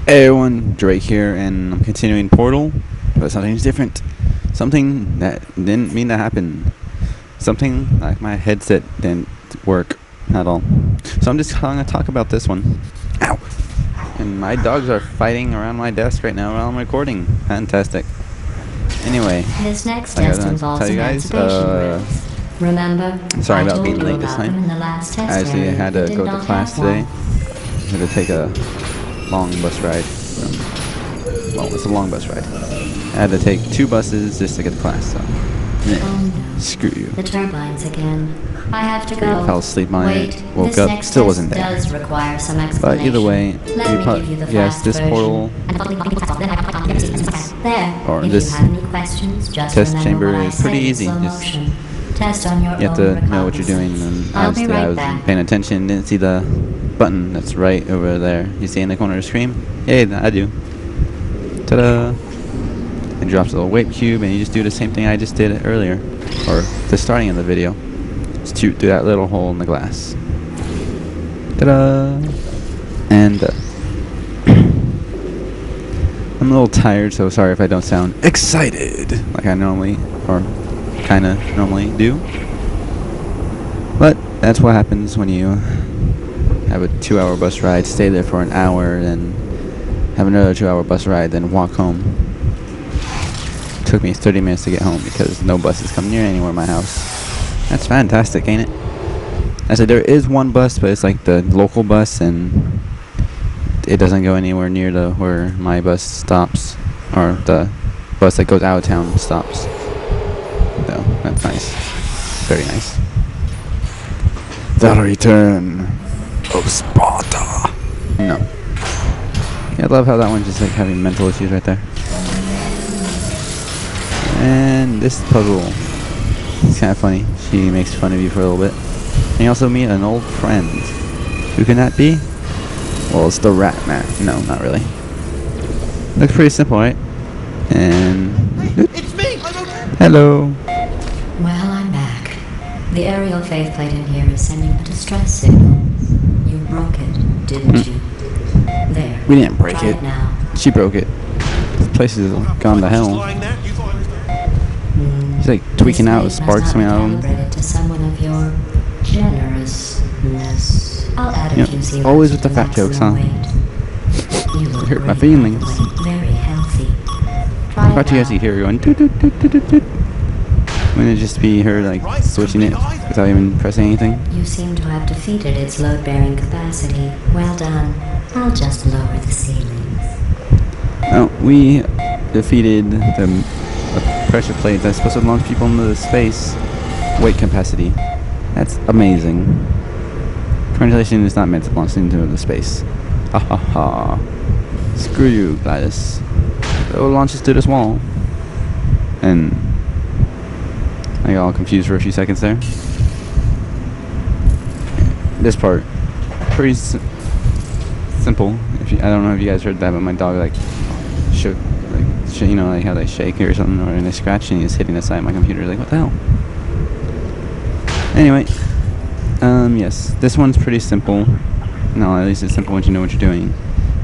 Hey everyone, Drake here, and I'm continuing Portal, but something's different. Something that didn't mean to happen. Something like my headset didn't work at all. So I'm just gonna talk about this one. Ow! And my dogs are fighting around my desk right now while I'm recording. Fantastic. Anyway, This next I test gotta involves tell you guys, emancipation rules. Remember, sorry I about told being you late this about them time. in the last test I actually area. had You to did go to not class have one. today. I had to take a long bus ride from, well, it's a long bus ride. I had to take 2 buses just to get to class, so Oh no. screw you. The turbines again. I have to I go. fell asleep on Wait, it, woke this up, next still test wasn't there. does require some But explanation. either way, Let me give you the yes, fast this version. portal There. or If this you have any questions, just test remember chamber what I is pretty say in easy. slow Just motion. Test on your you have own to know what you're doing, recognizance. and I'll be obviously right I was back. paying attention, didn't see the button that's right over there. You see in the corner of the screen? Hey, I do. Ta-da! It drops a little weight cube, and you just do the same thing I just did earlier, or the starting of the video. Just shoot through that little hole in the glass. Ta-da! And I'm a little tired, so sorry if I don't sound excited like I normally, or kinda normally do. But that's what happens when you have a 2-hour bus ride, stay there for an hour, then have another 2-hour bus ride, then walk home. Took me 30 minutes to get home because no buses come near anywhere in my house. That's fantastic, ain't it? I said there is one bus, but it's like the local bus, and it doesn't go anywhere near the where my bus stops, or the bus that goes out of town stops. So that's nice, very nice. The return of Sparta. No. Yeah, I love how that one's just like having mental issues right there. And this puzzle, it's kind of funny. She makes fun of you for a little bit. And you also meet an old friend. Who can that be? Well, it's the Rat Man. No, not really. Looks pretty simple, right? And It's me! I'm okay! hello. Well, I'm back. The aerial faith plate in here is sending a distress signal. You broke it, didn't you? There. We didn't break Try it. now. She broke it. This place is gone to hell. Lying there. You thought I was dead. He's like tweaking out with sparks coming out of him. Calibrated to someone of your generousness. I'll add a Yep, few zeros always to with the the fat jokes, maximum huh? weight. You look Hurt my great, feelings. by the way. Very healthy. Try About you guys to hear her going toot toot toot toot toot toot. Wouldn't it just be her like switching it without even pressing anything? You seem to have defeated its load-bearing capacity. Well done. I'll just lower the ceilings. Oh, we defeated the pressure plate that's supposed to launch people into the space. Weight capacity. That's amazing. Translation is not meant to launch into the space. Ha ha ha. Screw you, Gladys. It will launch us to this wall. And I got all confused for a few seconds there. This part, pretty simple. I don't know if you guys heard that, but my dog like shook, you know, like how they shake or something, or they scratch, and he's hitting the side of my computer. Like, what the hell? Anyway, yes, this one's pretty simple. No, at least it's simple once you know what you're doing.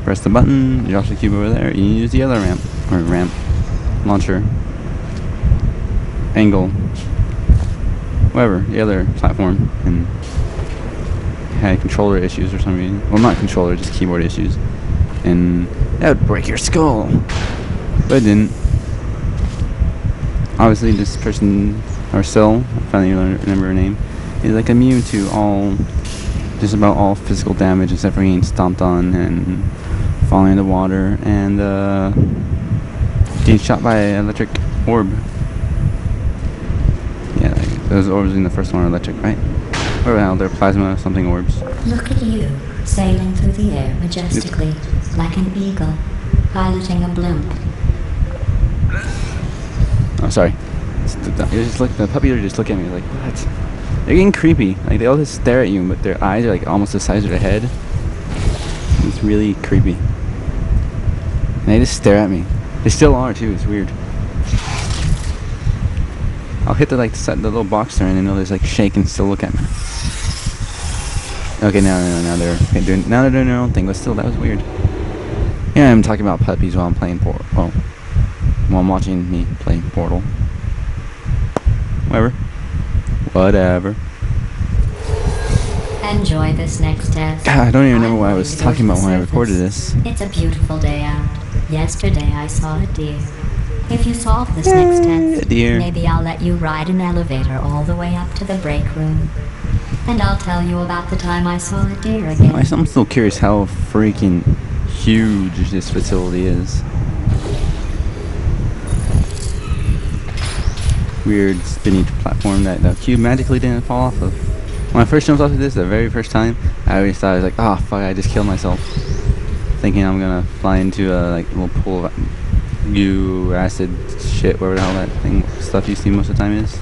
Press the button, drop the cube over there, you use the other ramp, launcher, angle, whatever, the other platform, and had controller issues or something. Well, not controller, just keyboard issues. And that would break your skull. But it didn't. Obviously, this person, or Syl, I finally remember her name, is like immune to just about all physical damage except for getting stomped on and falling into water and getting shot by an electric orb. Yeah, like, those orbs in the first one are electric, right? Or well, they're plasma something orbs. Look at you, sailing through the air majestically, like an eagle, piloting a blimp. Oh, sorry. The puppies are just looking at me like, what? They're getting creepy. Like, they all just stare at you, but their eyes are like almost the size of their head. It's really creepy. And they just stare at me. They still are too. It's weird. I'll hit the little box there, and then they'll just like shake and still look at me. Okay, now they're doing their own thing, but still, that was weird. Yeah, I'm talking about puppies while I'm playing Portal. Well, while I'm watching me play Portal. Whatever. Enjoy this next test. God, I don't even remember I'm what I going was to go talking to about the when I recorded surface. this. It's a beautiful day out. Yesterday I saw a deer. If you solve this next test, deer. maybe I'll let you ride an elevator all the way up to the break room. And I'll tell you about the time I saw a deer again. I'm still curious how freaking huge this facility is. Weird spinny platform that the cube magically didn't fall off of. When I first jumped off of this, the very first time, I always thought, I was like, oh fuck, I just killed myself. Thinking I'm gonna fly into a like little pool of goo, acid, shit, whatever the hell that thing, stuff you see most of the time is.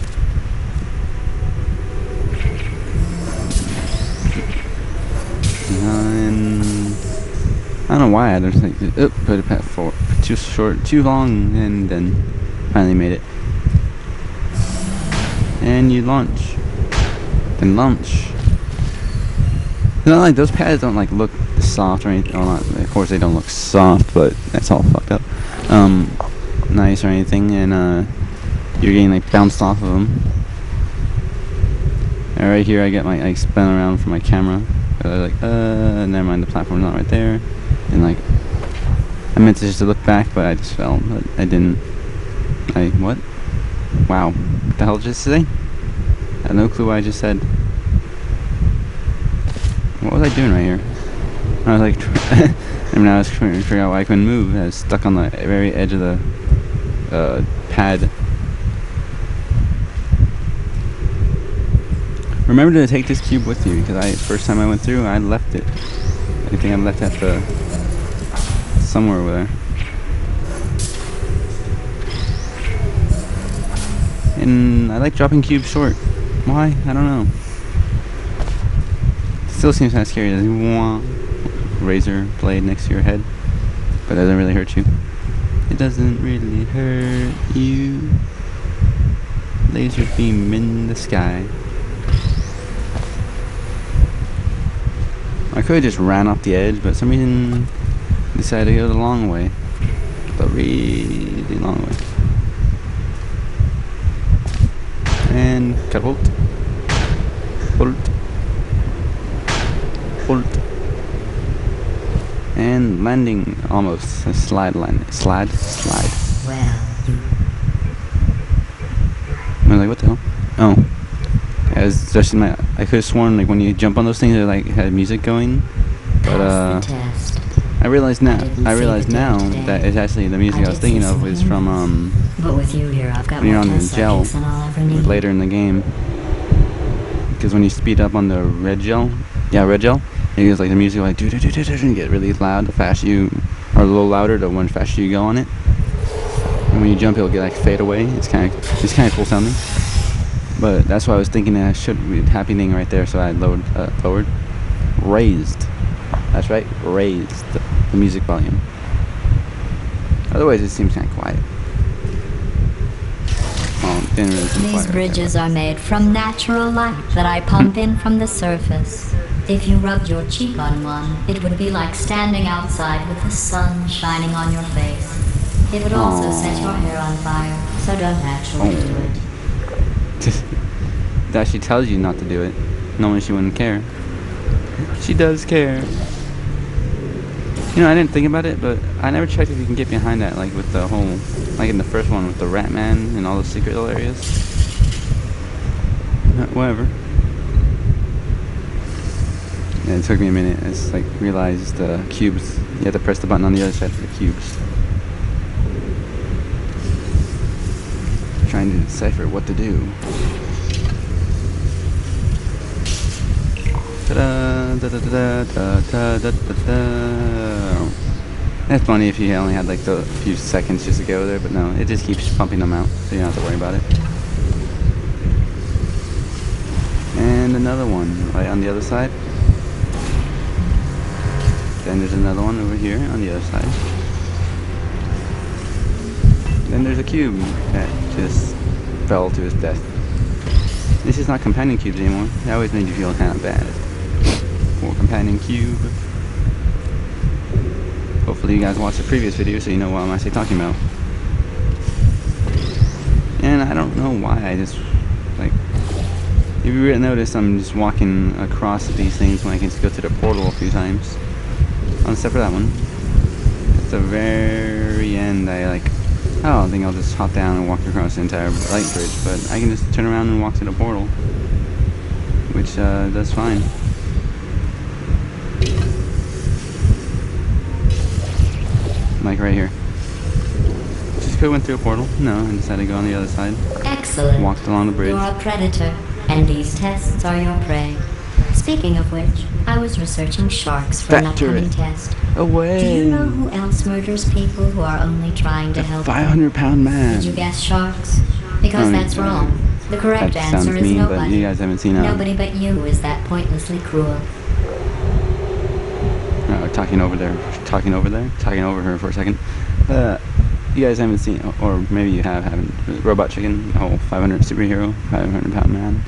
And I don't know why, I just think, put it for too short, too long, and then finally made it. And you launch. Then launch. It's not like those pads don't like look soft or anything. Well, not, of course they don't look soft, but that's all fucked up. Nice or anything, and you're getting like bounced off of them. And right here, I get my I spin around for my camera. I was like, never mind, the platform's not right there. And like, I meant to just look back, but I just fell. But I didn't. What? Wow. What the hell did I just say? I have no clue what I just said. What was I doing right here? I was like, I was trying to figure out why I couldn't move. I was stuck on the very edge of the pad. Remember to take this cube with you, because first time I went through, I left it. I think I left it at the somewhere over there. And I like dropping cubes short. Why? I don't know. Still seems kind of scary. Razor blade next to your head, but it doesn't really hurt you. It doesn't really hurt you. Laser beam in the sky. I could have just ran off the edge, but for some reason decided to go the long way. The really long way. And catapult. Bolt. Bolt. And landing almost. A slide landing. Slide. Well, you... I was like, what the hell? Oh. As just I could have sworn like when you jump on those things it like had music going. But pass the test. I realized now today. that it's actually the music I was thinking of was from But with you here, I've got when you're more on the test gel subjects than I'll ever need. later in the game. Because when you speed up on the red gel, it gets like the music like do and get really loud the faster you, or a little louder the one faster you go on it. And when you jump, it'll get like fade away. It's kind of cool sounding. But that's why I was thinking that should be happening right there. So I raised. That's right, raised the music volume. Otherwise, it seems kind of quiet. Didn't really seem These quiet bridges right are made from natural light that I pump in from the surface. If you rubbed your cheek on one, it would be like standing outside with the sun shining on your face. It would also set your hair on fire, so don't actually do it. That she tells you not to do it, knowing she wouldn't care. She does care. You know, I didn't think about it, but I never checked if you can get behind that, like with the whole, like in the first one with the Rat Man and all the secret little areas. Whatever. Yeah, it took me a minute. I just like realized the cubes. You have to press the button on the other side for the cubes. Trying to decipher what to do. That's funny if you only had like a few seconds just to go there, but no, it just keeps pumping them out, so you don't have to worry about it. And another one right on the other side. Then there's another one over here on the other side. Then there's a cube that just fell to his death. This is not companion cubes anymore. That always made you feel kind of bad. More companion cube. hopefully you guys watched the previous video so you know what I'm actually talking about. And I don't know why I just, like, if you really notice, I'm just walking across these things when I can just go to the portal a few times. Except for that one. At the very end, I don't think I'll just hop down and walk across the entire light bridge, but I can just turn around and walk to the portal, which does fine. Like right here. Just could have went through a portal. No, I decided to go on the other side. Excellent. Walked along the bridge. You're a predator, and these tests are your prey. Speaking of which, I was researching sharks for an upcoming test. Away. Do you know who else murders people who are only trying to help them? 500-pound man. Did you guess sharks? Because that's wrong. The correct That sounds answer is mean, but nobody. you guys haven't seen Nobody but you is that pointlessly cruel. Talking over her for a second. You guys haven't seen, or maybe you haven't. Robot Chicken, the whole 500 superhero, 500-pound man.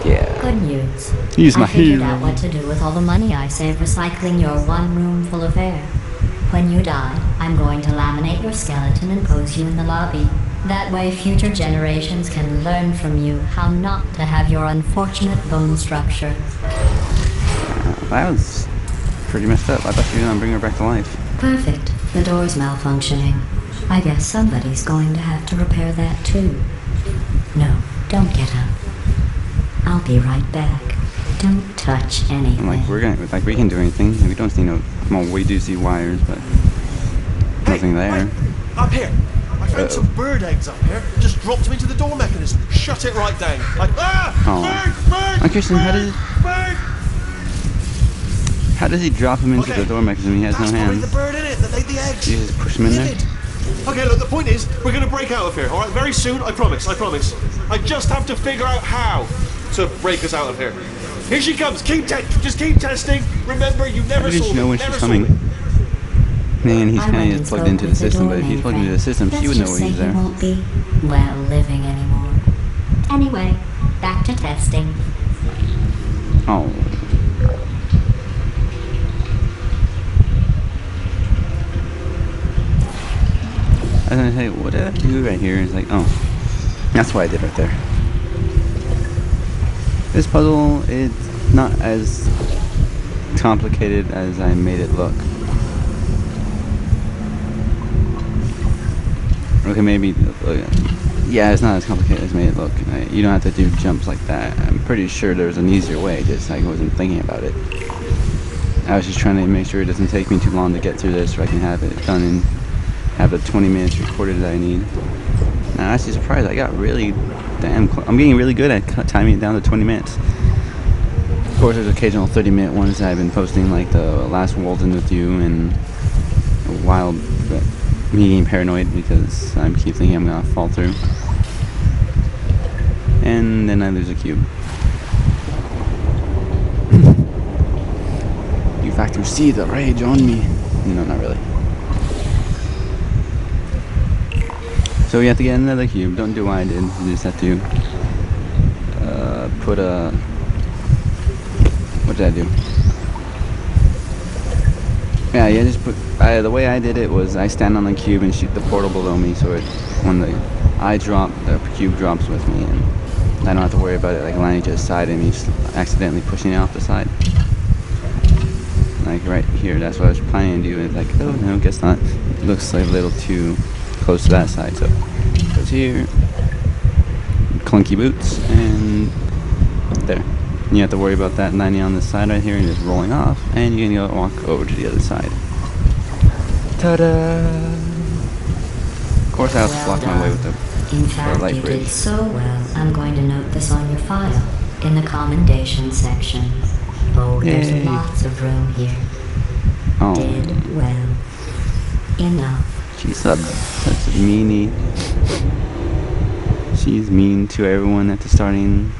Yeah. Good news. Use my I figured hero. out what to do with all the money I saved recycling your one room full of air. When you die, I'm going to laminate your skeleton and pose you in the lobby. That way future generations can learn from you how not to have your unfortunate bone structure. That was pretty messed up. I thought you were gonna bring her back to life. Perfect. The door's malfunctioning. I guess somebody's going to have to repair that too. No, don't get up. I'll be right back. Don't touch anything. I'm like, we can do anything. We don't see no, well, we do see wires, but nothing there. Wait, up here. I found some bird eggs up here. Just dropped them into the door mechanism. Shut it right down. Like, bird! Oh, Christian, how does he drop him into Okay, the door mechanism? He has no that's probably hands. the bird in it that laid the eggs. You just push him in there? It did. Okay, look, the point is, we're going to break out of here, alright? Very soon, I promise. I just have to figure out how to break us out of here. Here she comes. Just keep testing. Remember, you never How did saw she me. know when Never she's saw coming? me. Man, he's I kind went of and plugged spoke into the with system, but if doorman he's plugged into the friend. system, she Let's would know just when say he's there. He won't be, well, living anymore. Anyway, back to testing. Oh. I was gonna say, what did I do right here? It's like, oh, that's what I did right there. This puzzle is not as complicated as I made it look. Okay, maybe, yeah, it's not as complicated as I made it look. You don't have to do jumps like that. I'm pretty sure there's an easier way, just I wasn't thinking about it. I was just trying to make sure it doesn't take me too long to get through this so I can have it done and have the 20 minutes recorded that I need. And I'm actually surprised. I got really damn close. I'm getting really good at timing it down to 20 minutes. Of course, there's occasional 30-minute ones that I've been posting, like the last Walden with you and Wild, but me getting paranoid because I keep thinking I'm gonna fall through. And then I lose a cube. You fact you see the rage on me. No, not really. So you have to get another cube. Don't do what I did. You just have to put a... What did I do? Yeah, just put... the way I did it was I stand on the cube and shoot the portal below me, so it, when I drop, the cube drops with me, and I don't have to worry about it like landing to the side and me just accidentally pushing it off the side. Like right here, that's what I was planning to do. It's like, oh no, guess not. It looks like a little too close to that side, so it goes here, clunky boots, and there. You have to worry about that landing on this side right here and just rolling off, and you can go walk over to the other side. Ta-da! Of course, I also blocked my way with the In fact, light you bridge. did so well, I'm going to note this on your file, in the commendation section. Oh, there's Yay. lots of room here. Oh, Did well. Enough. she's such a meanie. She's mean to everyone at the starting.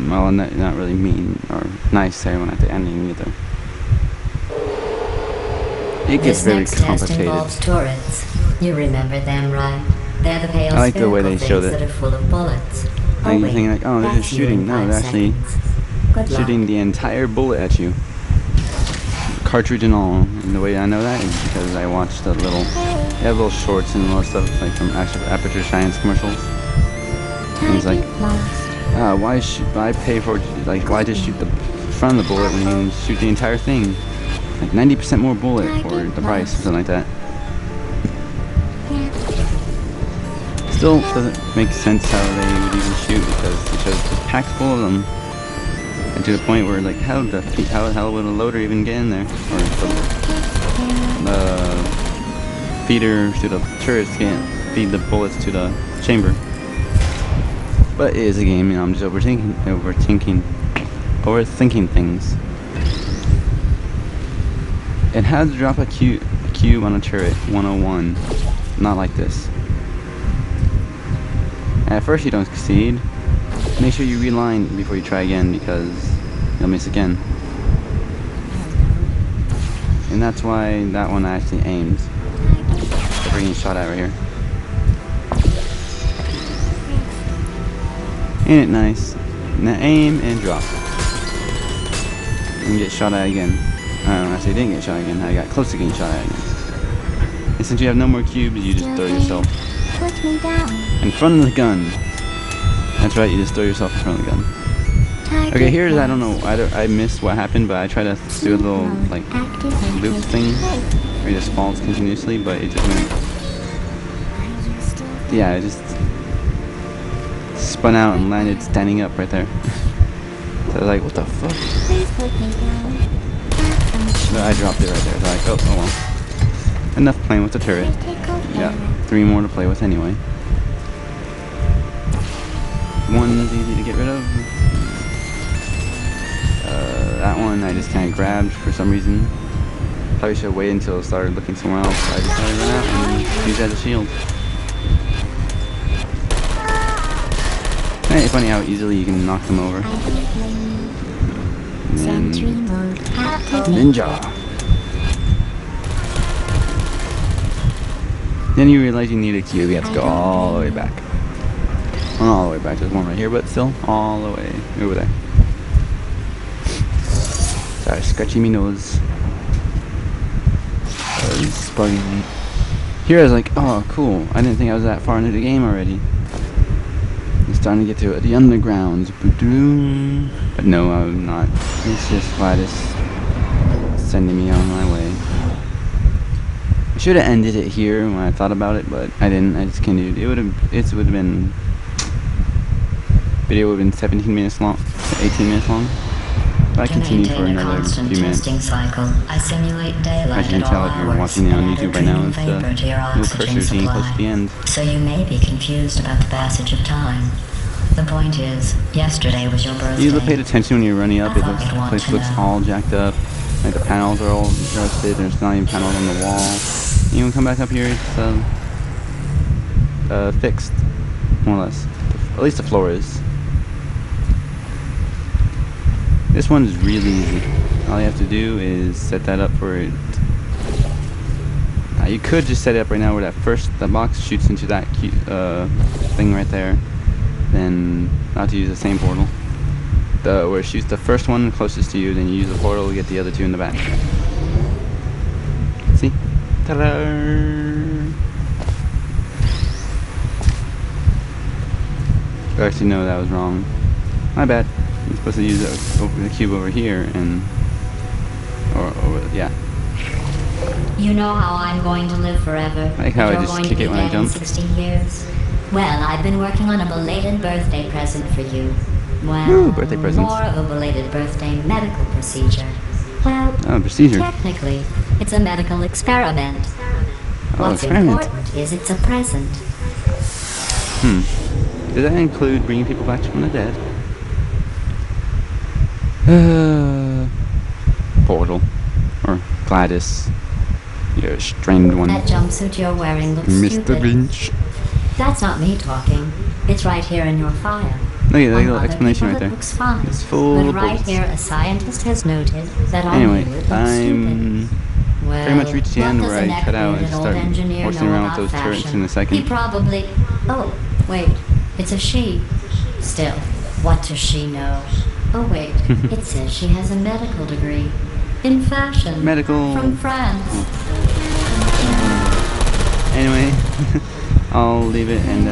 Well, not really mean or nice to everyone at the ending either. It gets This very next test complicated. involves turrets. You remember them, right? They're the pale I like the way they spherical showed things it. that are full of bullets. Like, you're wait, thinking like, oh, they're that's just you shooting. in No, 5 they're actually seconds. Good luck. shooting the entire bullet at you. cartridge and all. And the way I know that is because I watched the little, they have little shorts and little stuff like from Aperture Science commercials. And he's like, why pay for, like, why just shoot the front of the bullet when you can shoot the entire thing? Like 90% more bullet for the price, or something like that. Still doesn't make sense how they would even shoot because it shows just packed full of them. And to the point where, like, how the hell would a loader even get in there? Or the feeder to the turrets can't feed the bullets to the chamber. But it is a game, you know, I'm just overthinking things. And how to drop a cube on a turret 101. Not like this. At first you don't succeed. Make sure you reline before you try again because you'll miss again. And that's why that one actually aims. We're getting shot at right here. Ain't it nice? Now aim and drop. And get shot at again. I say didn't get shot again, I got close to getting shot at again. And since you have no more cubes, you just throw yourself in front of the gun. That's right, you just throw yourself in front of the gun. Okay, here's, I don't know, I missed what happened, but I tried to do a little, like, loop thing where it just falls continuously, but it just went, yeah, it just spun out and landed standing up right there. So I was like, what the fuck? So I dropped it right there, so I was like, oh well. Enough playing with the turret. Yeah, 3 more to play with anyway. One is easy to get rid of. That one I just kind of grabbed for some reason. Probably should have waited until it started looking somewhere else. I decided to run out and use that as a shield. It's funny how easily you can knock them over. And then ninja. Then you realize you need a cube. You have to go all the way back. Well, not all the way back. There's one right here, but still all the way over there. Sorry, scratching me nose. It's bugging me. Here I was like, oh cool. I didn't think I was that far into the game already. I'm starting to get to it. The undergrounds. But no, I'm not. It's just Gladys sending me on my way. I should have ended it here when I thought about it, but I didn't. I just continued. It would have been. Video would have been 17 minutes long, 18 minutes long. But I continued for another few minutes. Cycle, I simulate daylight as you can tell if you're watching it on YouTube right now, it's the little cursor getting close to the end. So you may be confused about the passage of time. The point is, yesterday was your birthday. You paid attention when you're running up, the place looks all jacked up. Like the panels are all rusted, there's not even panels on the wall. You can come back up here, it's fixed, more or less. At least the floor is. This one's really easy. All you have to do is set that up for it. You could just set it up right now where that box shoots into that thing right there. Then not to use the same portal. Where it shoots the first one closest to you, then you use the portal to get the other 2 in the back. See? Ta-da! Actually, no, that was wrong. My bad. You're supposed to use the cube over here and yeah. You know how I'm going to live forever. I like how I just kick it when I jump. 16 years. Well, I've been working on a belated birthday present for you. Well, ooh, birthday presents. More of a belated birthday medical procedure. Well, procedure. Technically, it's a medical experiment. What's important is it's a present. Does that include bringing people back from the dead? Portal. Or Gladys. You're a strained one. That jumpsuit you're wearing looks Mr. stupid. Lynch. That's not me talking. It's right here in your file. Look at the little explanation right there. It looks fine. It's full but of right bullets. here, a scientist has noted that on Anyway, you it looks I'm stupid. Well, pretty much reached the end what where does I an cut out and neck-bearded start old engineer horsing know around with about those turrets fashion? in a second. He probably... Oh, wait. It's a she. Still, what does she know? Oh, wait. It says she has a medical degree. In fashion. medical. From France. Anyway, I'll leave it and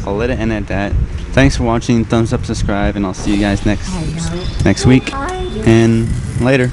I'll let it end at that. Thanks for watching. Thumbs up, subscribe, and I'll see you guys next week and later.